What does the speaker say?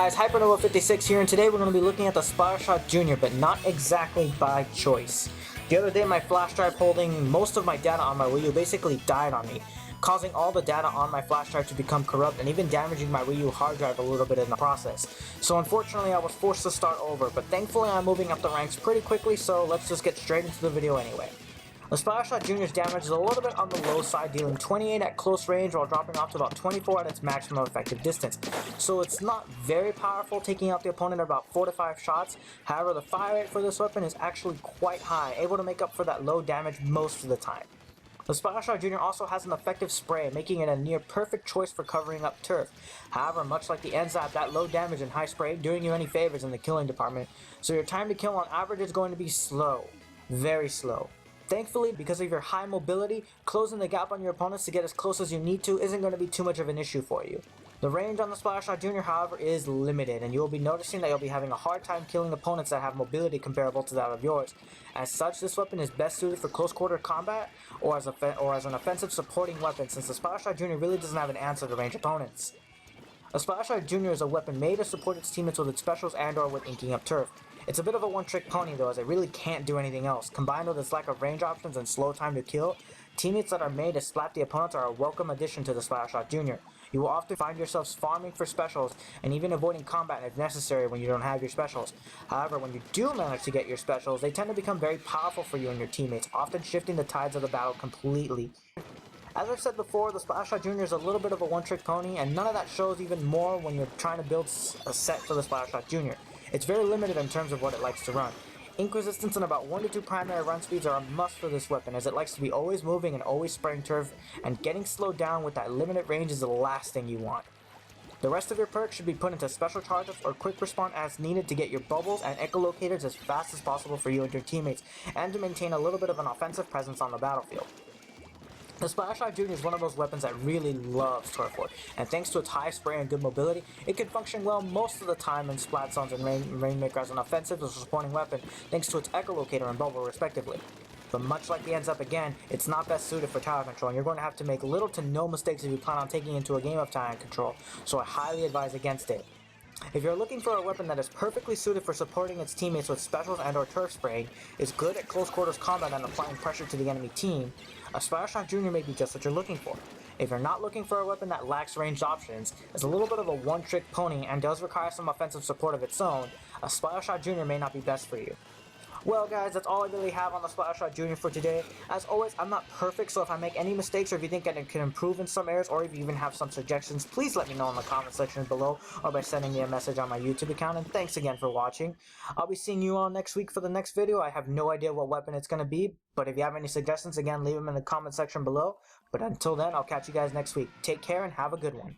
guys, Hypernova56 here, and today we're going to be looking at the Splattershot Jr., but not exactly by choice. The other day my flash drive holding most of my data on my Wii U basically died on me, causing all the data on my flash drive to become corrupt and even damaging my Wii U hard drive a little bit in the process. So unfortunately I was forced to start over, but thankfully I'm moving up the ranks pretty quickly, so let's just get straight into the video anyway. The Splattershot Jr.'s damage is a little bit on the low side, dealing 28 at close range while dropping off to about 24 at its maximum effective distance. So it's not very powerful, taking out the opponent at about 4 to 5 shots. However, the fire rate for this weapon is actually quite high, able to make up for that low damage most of the time. The Splattershot Jr. also has an effective spray, making it a near perfect choice for covering up turf. However, much like the NZAP, that low damage and high spray doing you any favors in the killing department, so your time to kill on average is going to be slow. Very slow. Thankfully, because of your high mobility, closing the gap on your opponents to get as close as you need to isn't going to be too much of an issue for you. The range on the Splattershot Jr., however, is limited, and you will be noticing that you'll be having a hard time killing opponents that have mobility comparable to that of yours. As such, this weapon is best suited for close quarter combat or as an offensive supporting weapon, since the Splattershot Jr. really doesn't have an answer to range opponents. The Splattershot Jr. is a weapon made to support its teammates with its specials and or with inking up turf. It's a bit of a one-trick pony though, as it really can't do anything else. Combined with its lack of range options and slow time to kill, teammates that are made to splat the opponents are a welcome addition to the Splattershot Jr. You will often find yourselves farming for specials and even avoiding combat if necessary when you don't have your specials. However, when you do manage to get your specials, they tend to become very powerful for you and your teammates, often shifting the tides of the battle completely. As I've said before, the Splattershot Jr. is a little bit of a one-trick pony, and none of that shows even more when you're trying to build a set for the Splattershot Jr. It's very limited in terms of what it likes to run. Ink resistance and about 1 to 2 primary run speeds are a must for this weapon, as it likes to be always moving and always spraying turf, and getting slowed down with that limited range is the last thing you want. The rest of your perks should be put into special charges or quick respawn as needed to get your bubbles and echolocators as fast as possible for you and your teammates, and to maintain a little bit of an offensive presence on the battlefield. The Splattershot Jr. is one of those weapons that really loves turf war, and thanks to its high spray and good mobility, it can function well most of the time in splat zones and Rainmaker as an offensive or supporting weapon, thanks to its echolocator and bubble respectively. But much like the NZAP again, it's not best suited for tower control, and you're going to have to make little to no mistakes if you plan on taking into a game of tower control, so I highly advise against it. If you're looking for a weapon that is perfectly suited for supporting its teammates with specials and or turf spraying, is good at close quarters combat and applying pressure to the enemy team, a Splattershot Jr. may be just what you're looking for. If you're not looking for a weapon that lacks ranged options, is a little bit of a one-trick pony, and does require some offensive support of its own, a Splattershot Jr. may not be best for you. Well guys, that's all I really have on the Splattershot Jr. for today. As always, I'm not perfect, so if I make any mistakes or if you think I can improve in some areas, or if you even have some suggestions, please let me know in the comment section below or by sending me a message on my YouTube account, and thanks again for watching. I'll be seeing you all next week for the next video. I have no idea what weapon it's going to be, but if you have any suggestions, again, leave them in the comment section below. But until then, I'll catch you guys next week. Take care and have a good one.